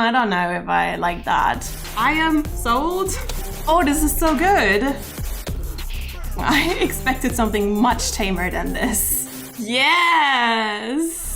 I don't know if I like that. I am sold. Oh, this is so good. I expected something much tamer than this. Yes!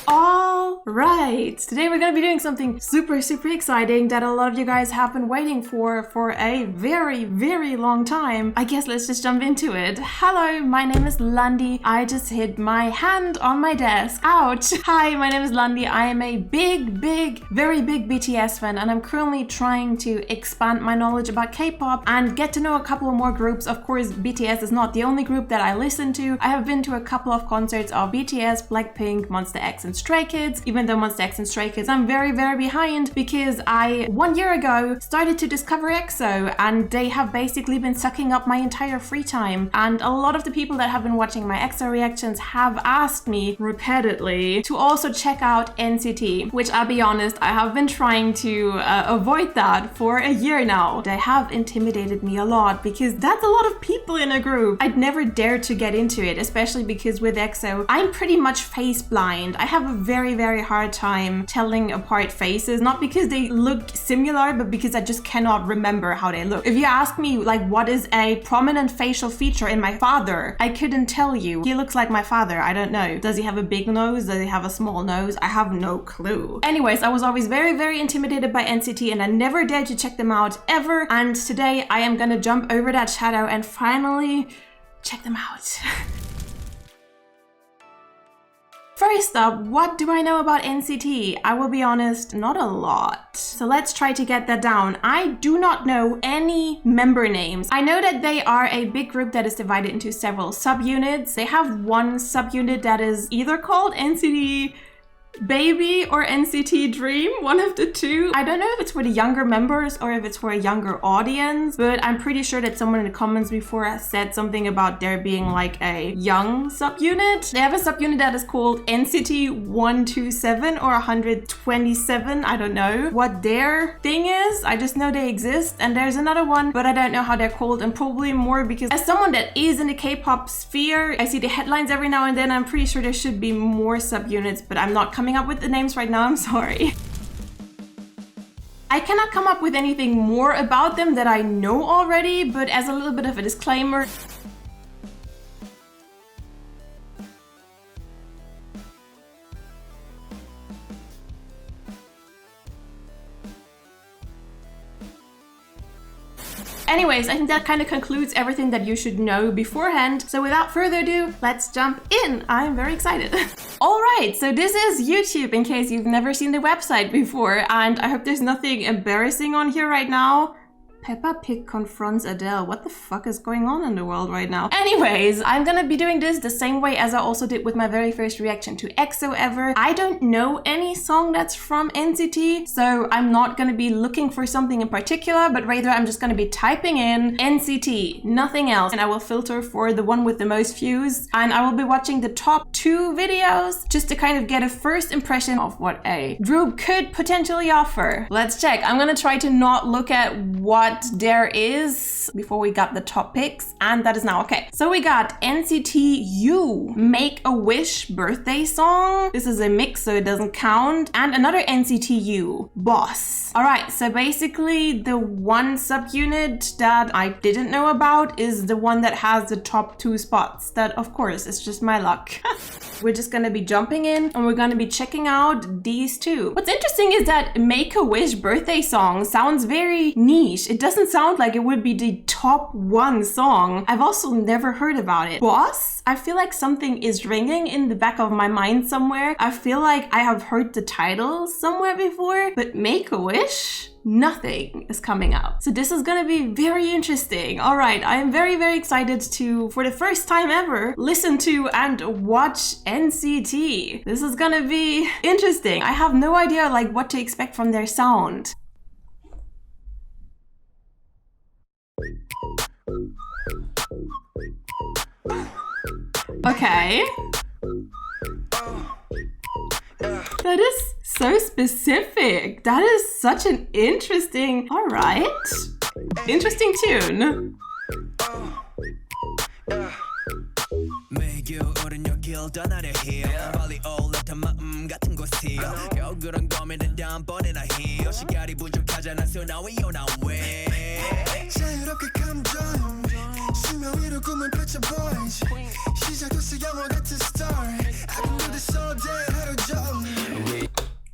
All right, today we're gonna be doing something super exciting that a lot of you guys have been waiting for a very long time. I guess let's just jump into it. Hello, my name is Lundy. I just hit my hand on my desk. Ouch. Hi, my name is Lundy. I am a very big BTS fan, and I'm currently trying to expand my knowledge about K-pop and get to know a couple of more groups. Of course, BTS is not the only group that I listen to. I have been to a couple of concerts of BTS, Blackpink, Monster X, and Stray Kids, even though Monster X and Stray Kids I'm very behind because I 1 year ago started to discover EXO, and they have basically been sucking up my entire free time. And a lot of the people that have been watching my EXO reactions have asked me repeatedly to also check out NCT, which I'll be honest, I have been trying to avoid that for a year now. They have intimidated me a lot because that's a lot of people in a group. I'd never dare to get into it, especially because with EXO I'm pretty much face blind. I have a very hard time telling apart faces, not because they look similar, but because I just cannot remember how they look. If you ask me like what is a prominent facial feature in my father, I couldn't tell you. He looks like my father, I don't know. Does he have a big nose? Does he have a small nose? I have no clue. Anyways, I was always very intimidated by NCT, and I never dared to check them out ever, and today I am gonna jump over that shadow and finally check them out. First up, what do I know about NCT? I will be honest, not a lot. So let's try to get that down. I do not know any member names. I know that they are a big group that is divided into several subunits. They have one subunit that is either called NCT Baby or NCT Dream, one of the two. I don't know if it's for the younger members or if it's for a younger audience, but I'm pretty sure that someone in the comments before has said something about there being like a young subunit. They have a subunit that is called NCT 127 or 127. I don't know what their thing is. I just know they exist, and there's another one, but I don't know how they're called, and probably more because as someone that is in the K-pop sphere, I see the headlines every now and then. I'm pretty sure there should be more subunits, but I'm not coming up with the names right now, I'm sorry. I cannot come up with anything more about them that I know already, but as a little bit of a disclaimer, anyways, I think that kind of concludes everything that you should know beforehand. So without further ado, let's jump in. I'm very excited. All right, so this is YouTube in case you've never seen the website before, and I hope there's nothing embarrassing on here right now. Peppa Pig confronts Adele. What the fuck is going on in the world right now? Anyways, I'm gonna be doing this the same way as I also did with my very first reaction to EXO ever. I don't know any song that's from NCT, so I'm not gonna be looking for something in particular, but rather I'm just gonna be typing in NCT, nothing else, and I will filter for the one with the most views, and I will be watching the top 2 videos just to kind of get a first impression of what a group could potentially offer. Let's check. I'm gonna try to not look at what there is before we got the top picks, and that is now okay. So we got NCT U, Make a Wish birthday song. This is a mix, so it doesn't count. And another NCT U, Boss. All right, so basically the one subunit that I didn't know about is the one that has the top 2 spots. That, of course, is just my luck. We're just gonna be jumping in and we're gonna be checking out these 2. What's interesting is that Make a Wish birthday song sounds very niche. It doesn't sound like it would be the top 1 song. I've also never heard about it. Boss? I feel like something is ringing in the back of my mind somewhere. I feel like I have heard the title somewhere before, but Make a Wish? Nothing is coming up. So this is gonna be very interesting. All right, I am very excited to, for the first time ever, listen to and watch NCT. This is gonna be interesting. I have no idea like what to expect from their sound. Okay. That is so specific. That is such an interesting... All right. Interesting tune. 티어 겨울은 고민은 다음번에나 해요 시간이 부족하잖아 so now we on our way 자유롭게 감정 수명 위로 꿈을 펼쳐 boys 시작됐어 영화 같은 story I can do this all day 하루 종일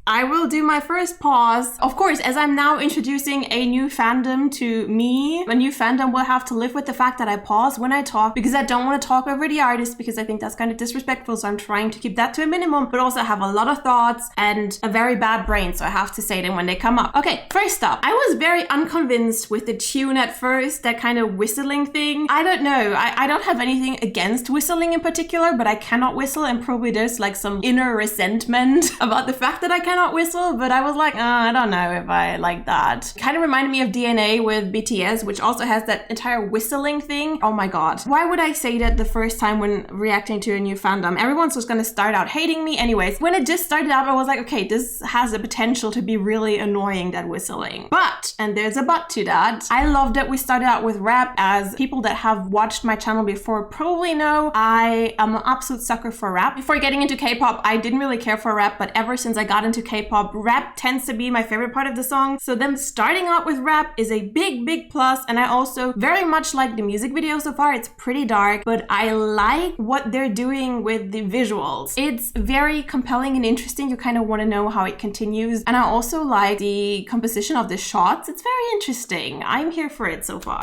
I will do my first pause. Of course, as I'm now introducing a new fandom to me, a new fandom will have to live with the fact that I pause when I talk because I don't want to talk over the artist because I think that's kind of disrespectful. So I'm trying to keep that to a minimum, but also have a lot of thoughts and a very bad brain. So I have to say them when they come up. Okay, first up, I was very unconvinced with the tune at first, that kind of whistling thing. I don't know. I don't have anything against whistling in particular, but I cannot whistle and probably there's like some inner resentment about the fact that I cannot whistle, but I was like, I don't know if I like that. Kind of reminded me of DNA with BTS, which also has that entire whistling thing. Oh my god. Why would I say that the first time when reacting to a new fandom? Everyone's just gonna start out hating me. Anyways, when it just started out, I was like, okay, this has the potential to be really annoying, that whistling. But, and there's a but to that, I love that we started out with rap. As people that have watched my channel before probably know, I am an absolute sucker for rap. Before getting into K-pop, I didn't really care for rap, but ever since I got into K-pop, rap tends to be my favorite part of the song. So them starting out with rap is a big plus, and I also very much like the music video so far. It's pretty dark, but I like what they're doing with the visuals. It's very compelling and interesting. You kind of want to know how it continues. And I also like the composition of the shots. It's very interesting. I'm here for it so far.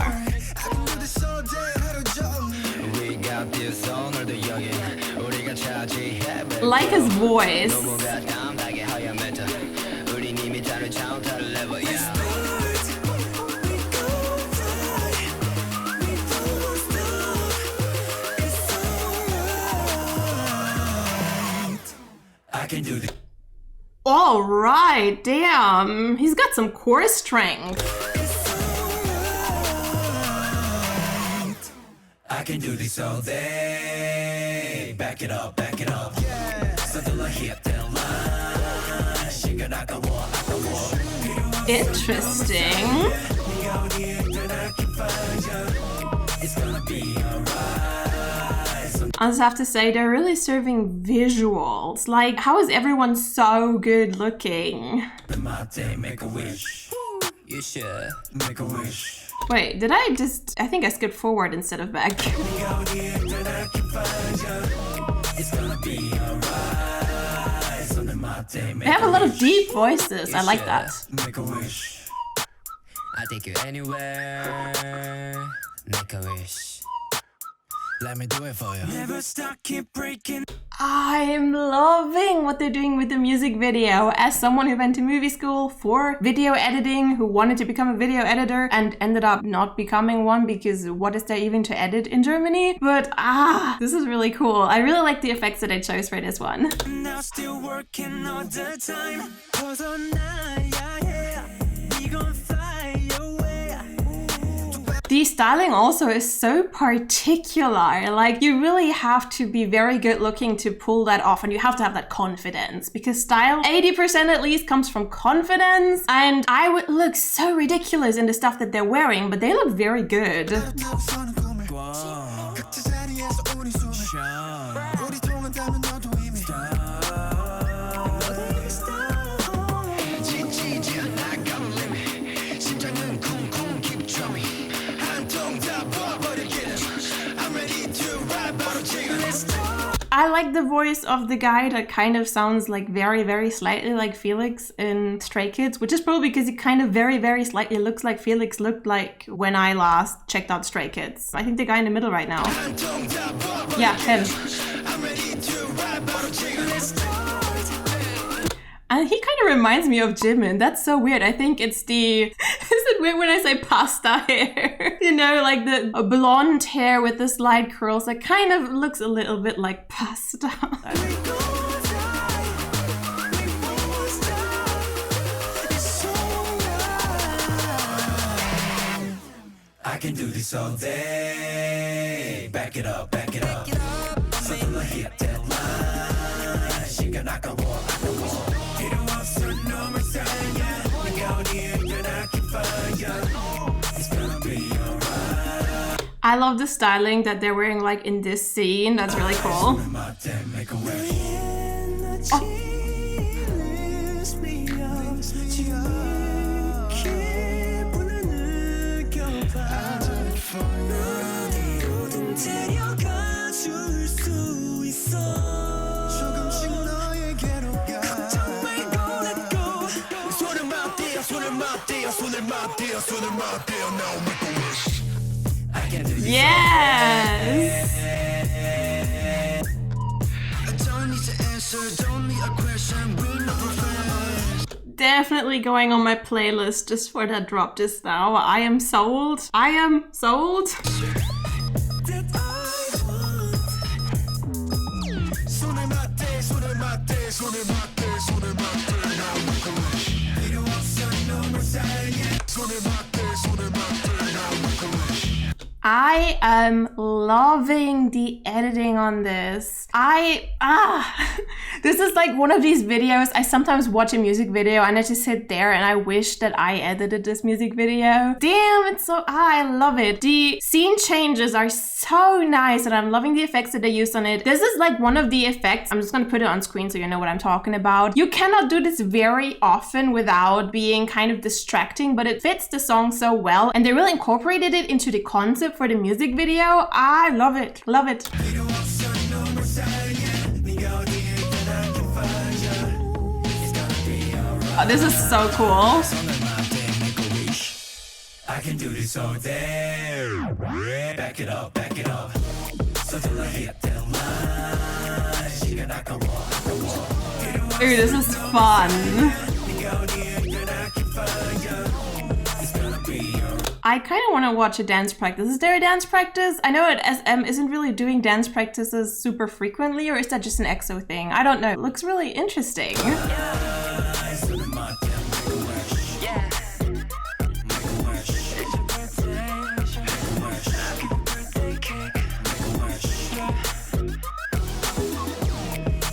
Like his voice. I can do this. All right, damn. He's got some core strength. I can do this all day. Back it up, back it up. Yeah. Something like hit that line. 시간 아까워. Interesting. It's gonna be alright. I just have to say, they're really serving visuals. Like, how is everyone so good looking? Make a wish. You should make a wish. Wait, did I just... I think I skipped forward instead of back. It's gonna be alright. They have a lot of deep voices. I like that. Make a wish. I take you anywhere. Make a wish. Let me do it for you. Never stop, keep breaking. I'm loving what they're doing with the music video. As someone who went to movie school for video editing, who wanted to become a video editor and ended up not becoming one because what is there even to edit in Germany? But this is really cool. I really like the effects that I chose for this one. Now still working all the time. The styling also is so particular. Like, you really have to be very good looking to pull that off, and you have to have that confidence, because style, 80% at least, comes from confidence. And I would look so ridiculous in the stuff that they're wearing, but they look very good. I like the voice of the guy that kind of sounds like very slightly like Felix in Stray Kids, which is probably because he kind of very slightly looks like Felix looked like when I last checked out Stray Kids. I think the guy in the middle right now. Yeah, him. And he kind of reminds me of Jimin. That's so weird. I think it's the... Is it weird when I say pasta hair? You know, like the blonde hair with the slight curls that kind of looks a little bit like pasta. I can do this all day. Back it up, back it up. Something like hit that line. 시간 아까워. I love the styling that they're wearing like in this scene. That's really cool. Oh. 기분을 느껴봐 어디로든 데려가 줄 수 있어 조금씩 너에게로 가 정말 let go 손을 맞대어 손을 맞대어 손을 맞대어 손을 맞대어 Now make a wish I can do this Yes! I don't need to answer don't need a question we know perfect Definitely going on my playlist just for that drop just now. I am sold. I am sold. that I want 손을 맞대 손을 맞대 손을 맞대 손을 맞대 Now make a wish 필요 없어 no more saying 손을 맞대 손을 맞대 Now make a wish I am loving the editing on this. This is like one of these videos. I sometimes watch a music video and I just sit there and I wish that I edited this music video. Damn, it's so, I love it. The scene changes are so nice and I'm loving the effects that they used on it. This is like one of the effects. I'm just gonna put it on screen so you know what I'm talking about. You cannot do this very often without being kind of distracting, but it fits the song so well and they really incorporated it into the concept for the music video. I love it. Love it. 필요 없어 no more saying 네가 어디에 있든 I can find you It's gonna be alright Oh, this is so cool. 손을 맞대 make a wish I can do this all day Back it up 서둘러 hit the line 시간 아까워 Ooh, this is fun. 네가 어디에 있든 I can find you It's gonna be alright I kind of want to watch a dance practice. Is there a dance practice? I know that SM isn't really doing dance practices super frequently, or is that just an EXO thing? I don't know. It looks really interesting. 손을 맞대 make a wish Make a wish It's your birthday Make a wish Happy birthday cake Make a wish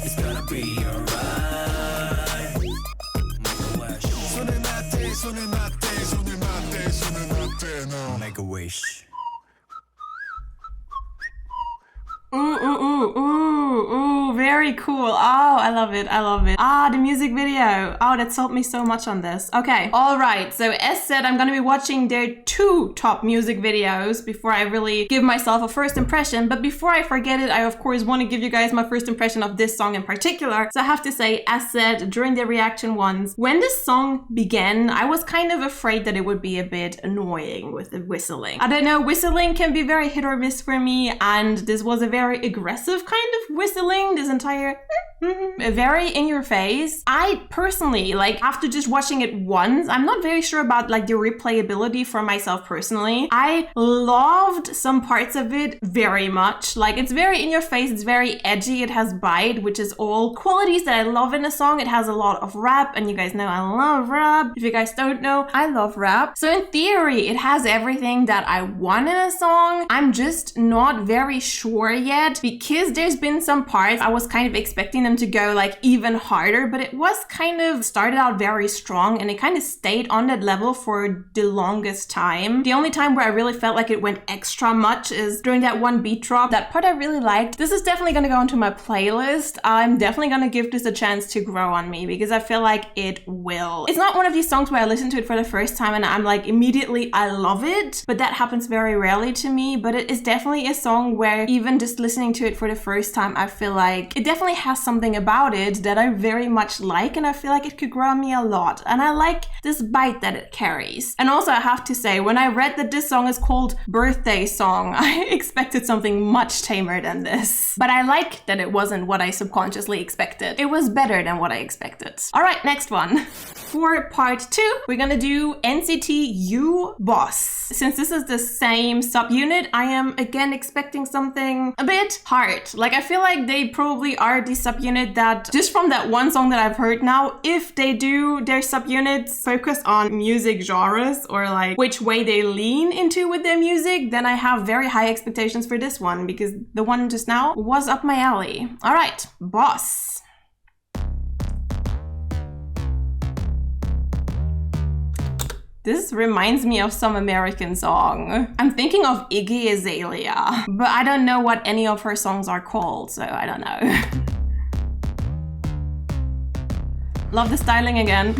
It's gonna be alright Make a wish 손을 맞대 손을 맞대 손을 맞대 손을 맞대 now Make a wish Ooh, very cool. Oh, I love it. I love it. Ah, the music video. Oh, that sold me so much on this. Okay. All right. So as said, I'm going to be watching their 2 top music videos before I really give myself a first impression. But before I forget it, I of course want to give you guys my first impression of this song in particular. So I have to say, as said, during the reaction ones, when this song began, I was kind of afraid that it would be a bit annoying with the whistling. I don't know, whistling can be very hit or miss for me, and this was a very aggressive kind of whistling, this entire very in your face. I personally, like, after just watching it once, I'm not very sure about like the replayability for myself personally. I loved some parts of it very much. Like, it's very in your face, it's very edgy, it has bite, which is all qualities that I love in a song. It has a lot of rap, and you guys know I love rap. If you guys don't know, I love rap. So in theory, it has everything that I want in a song. I'm just not very sure yet, because there's been some parts I was kind of expecting them to go like even harder, but it was kind of started out very strong and it kind of stayed on that level for the longest time. The only time where I really felt like it went extra much is during that one beat drop. That part I really liked. This is definitely going to go into my playlist. I'm definitely going to give this a chance to grow on me because I feel like it will. It's not one of these songs where I listen to it for the first time and I'm like immediately I love it, but that happens very rarely to me. But it is definitely a song where even just listening to it for the first time, I feel like it definitely has something about it that I very much like, and I feel like it could grow on me a lot, and I like this bite that it carries. And also I have to say, when I read that this song is called Birthday Song, I expected something much tamer than this, but I like that it wasn't what I subconsciously expected. It was better than what I expected. All right, next one. For part 2, we're gonna do NCT U Boss. Since this is the same subunit, I am again expecting something a bit hard. Like, I feel like they probably are the subunit that, just from that one song that I've heard now, if they do their subunits focus on music genres or like which way they lean into with their music, then I have very high expectations for this one because the one just now was up my alley. All right, Boss. This reminds me of some American song. I'm thinking of Iggy Azalea, but I don't know what any of her songs are called, so I don't know. Love the styling again.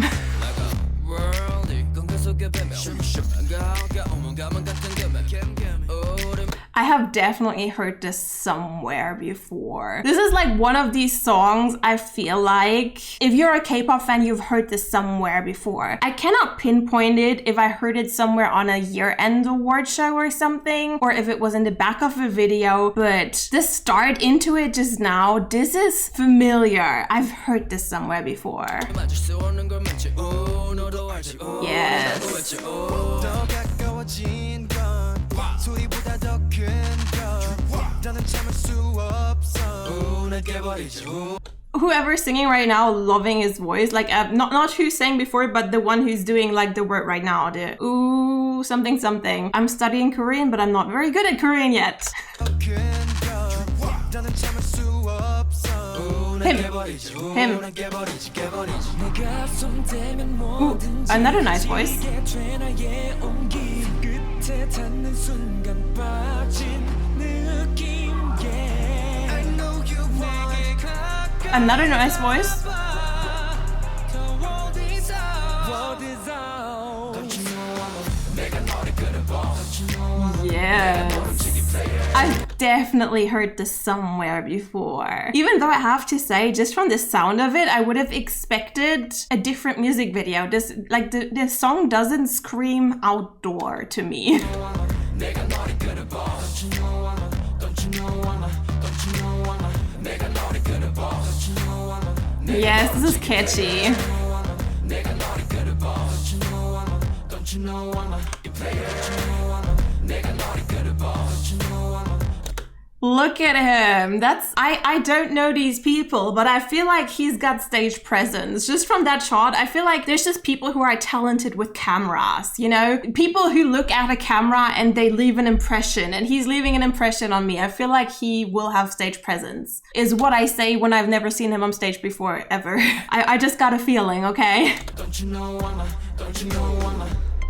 I have definitely heard this somewhere before. This is like one of these songs I feel like if you're a K-pop fan, you've heard this somewhere before. I cannot pinpoint it if I heard it somewhere on a year-end award show or something, or if it was in the back of a video, but the start into it just now, this is familiar. I've heard this somewhere before. Yes. Whoever's singing right now, loving his voice. Like, not who sang before, but the one who's doing like the word right now. The ooh, something, something. I'm studying Korean, but I'm not very good at Korean yet. Him. Ooh, another nice voice. Another nice voice. Yes. I've definitely heard this somewhere before. Even though I have to say, just from the sound of it, I would have expected a different music video. This, like, the song doesn't scream outdoor to me. Yes, this is catchy. Look at him. I don't know these people, but I feel like he's got stage presence. Just from that shot, I feel like there's just people who are talented with cameras, you know? People who look at a camera and they leave an impression, and he's leaving an impression on me. I feel like he will have stage presence, is what I say when I've never seen him on stage before, ever. I just got a feeling, okay? Don't you know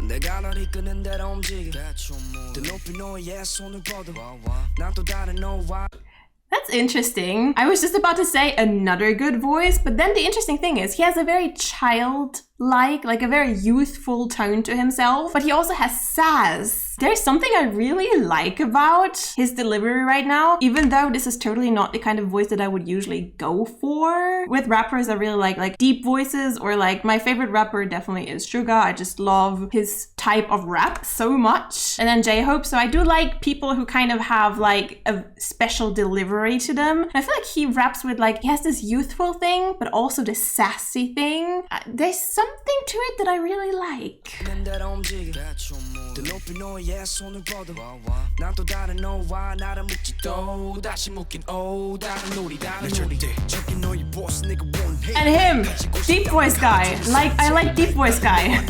내가 널 이끄는 대로 움직여 더 높이 너의 손을 뻗어 난 또 다른 너와 That's interesting. I was just about to say another good voice, but then the interesting thing is he has a very childlike, like a very youthful tone to himself, but he also has sass. There's something I really like about his delivery right now, even though this is totally not the kind of voice that I would usually go for. With rappers, I really like deep voices, or like my favorite rapper definitely is Suga. I just love his type of rap so much. And then J-Hope, so I do like people who kind of have like a special delivery to them. And I feel like he raps with like, he has this youthful thing, but also this sassy thing. There's something to it that I really like. And him, deep voice guy. I like deep voice guy.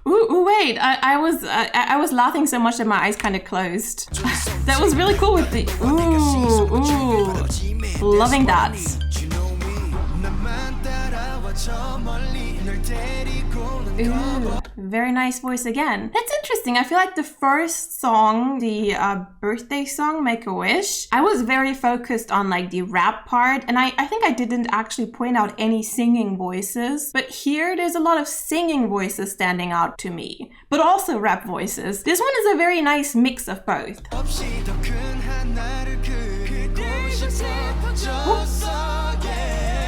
Ooh, wait! I was laughing so much that my eyes kind of closed. That was really cool with the ooh, loving that. Ooh, very nice voice again. That's interesting. I feel like the first song, the birthday song, Make a Wish, I was very focused on like the rap part, and I think I didn't actually point out any singing voices, but here there's a lot of singing voices standing out to me, but also rap voices. This one is a very nice mix of both.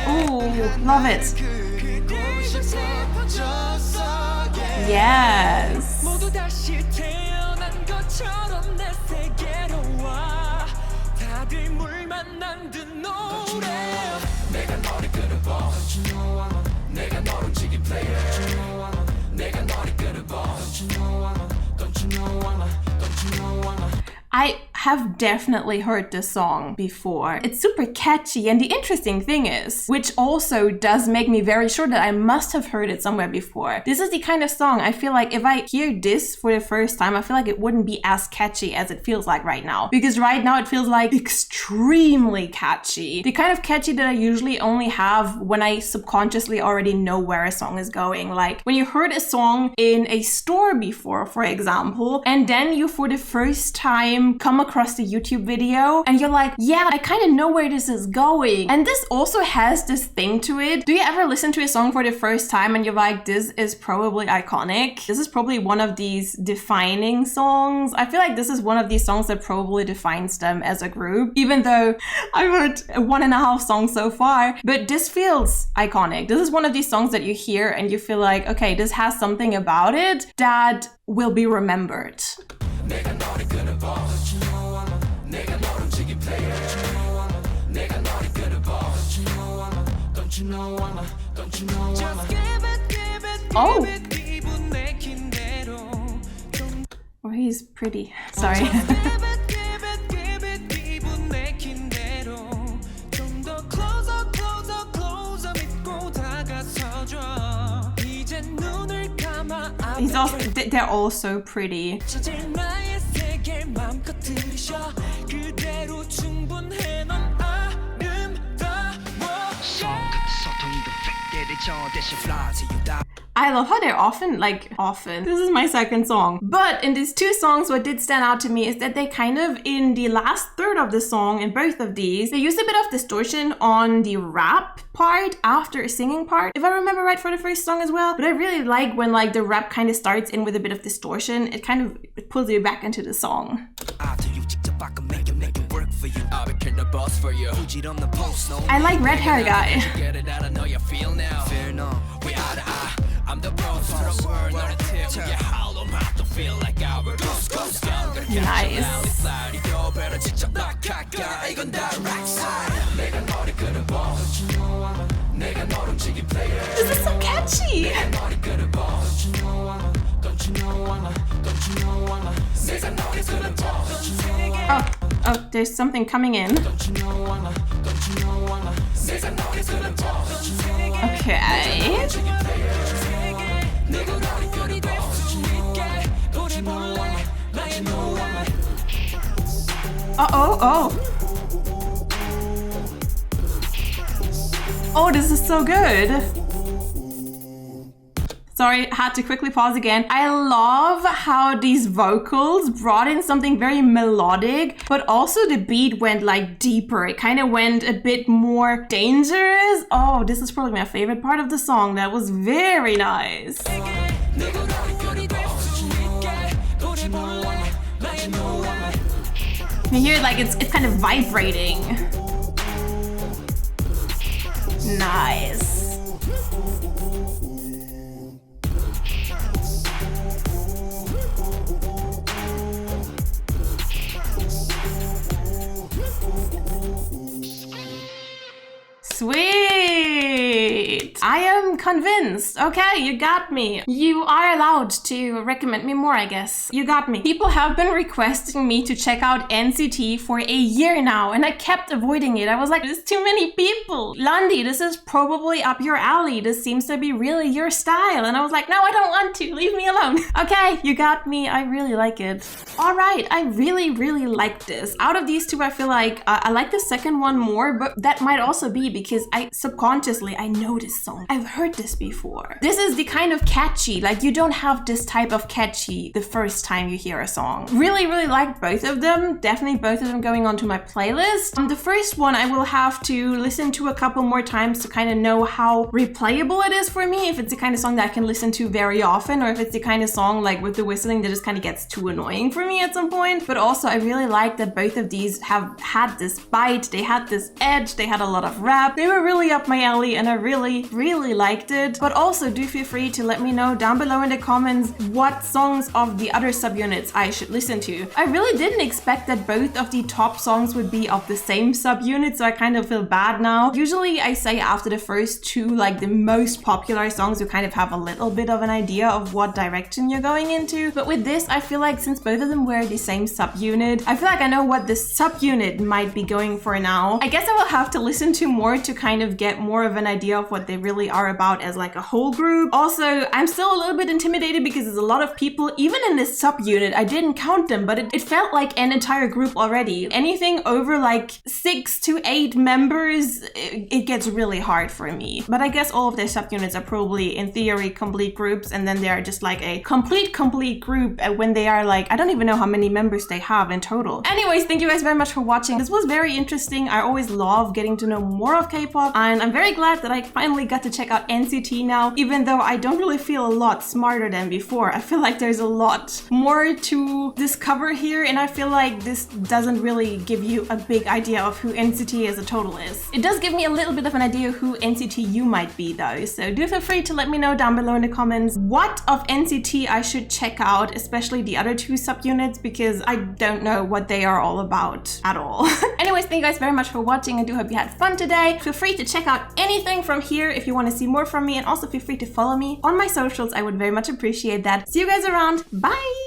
Ooh, love it. Yes. I have definitely heard this song before. It's super catchy, and the interesting thing is, which also does make me very sure that I must have heard it somewhere before. This is the kind of song I feel like if I hear this for the first time, I feel like it wouldn't be as catchy as it feels like right now. Because right now it feels like extremely catchy. The kind of catchy that I usually only have when I subconsciously already know where a song is going. Like when you heard a song in a store before, for example, and then you for the first time come across across the YouTube video and you're like, yeah, I kind of know where this is going. And this also has this thing to it. Do you ever listen to a song for the first time and you're like, this is probably iconic? This is probably one of these defining songs. I feel like this is one of these songs that probably defines them as a group, even though I've heard 1.5 songs so far, but this feels iconic. This is one of these songs that you hear and you feel like, okay, this has something about it that will be remembered. Oh! Oh, he's pretty. Sorry. He's also, they're all so pretty. I love how they're often, this is my second song. But in these two songs, what did stand out to me is that they kind of, in the last third of the song, in both of these, they used a bit of distortion on the rap part after a singing part, if I remember right, for the first song as well. But I really like when the rap kind of starts in with a bit of distortion. It kind of pulls you back into the song. I like red hair guy. Nice. This is so catchy. Oh, there's something coming in. Okay. Oh. Oh, this is so good. Sorry, had to quickly pause again. I love how these vocals brought in something very melodic, but also the beat went deeper. It kind of went a bit more dangerous. Oh, this is probably my favorite part of the song. That was very nice. You hear it's kind of vibrating. Nice. Sweet! I am convinced. Okay, you got me. You are allowed to recommend me more, I guess. You got me. People have been requesting me to check out NCT for a year now, and I kept avoiding it. I was like, there's too many people. Landi, this is probably up your alley. This seems to be really your style. And I was like, no, I don't want to. Leave me alone. Okay, you got me. I really like it. All right, I really, really like this. Out of these two, I feel like I like the second one more, but that might also be because I subconsciously, I know this song. I've heard this before. This is the kind of catchy, you don't have this type of catchy the first time you hear a song. Really, really like both of them. Definitely both of them going onto my playlist. The first one I will have to listen to a couple more times to kind of know how replayable it is for me. If it's the kind of song that I can listen to very often, or if it's the kind of song with the whistling that just kind of gets too annoying for me at some point. But also I really like that both of these have had this bite. They had this edge. They had a lot of rap. They were really up my alley and I really, really liked it. But also do feel free to let me know down below in the comments what songs of the other subunits I should listen to. I really didn't expect that both of the top songs would be of the same subunit, so I kind of feel bad now. Usually I say after the first two, the most popular songs, you kind of have a little bit of an idea of what direction you're going into. But with this, I feel like since both of them were the same subunit, I feel like I know what the subunit might be going for now. I guess I will have to listen to more to kind of get more of an idea of what they really are about as like a whole group. Also, I'm still a little bit intimidated because there's a lot of people, even in this subunit. I didn't count them, but it felt like an entire group already. Anything over like 6 to 8 members, it gets really hard for me. But I guess all of their subunits are probably, in theory, complete groups, and then they are just like a complete group when they are like, I don't even know how many members they have in total. Anyways, thank you guys very much for watching. This was very interesting. I always love getting to know more of K-pop, and I'm very glad that I finally got to check out NCT now, even though I don't really feel a lot smarter than before. I feel like there's a lot more to discover here, and I feel like this doesn't really give you a big idea of who NCT as a total is. It does give me a little bit of an idea who NCT U might be though, so do feel free to let me know down below in the comments what of NCT I should check out, especially the other 2 subunits, because I don't know what they are all about at all. Anyways, thank you guys very much for watching. I do hope you had fun today. Feel free to check out anything from here if you want to see more from me, and also feel free to follow me on my socials. I would very much appreciate that. See you guys around. Bye!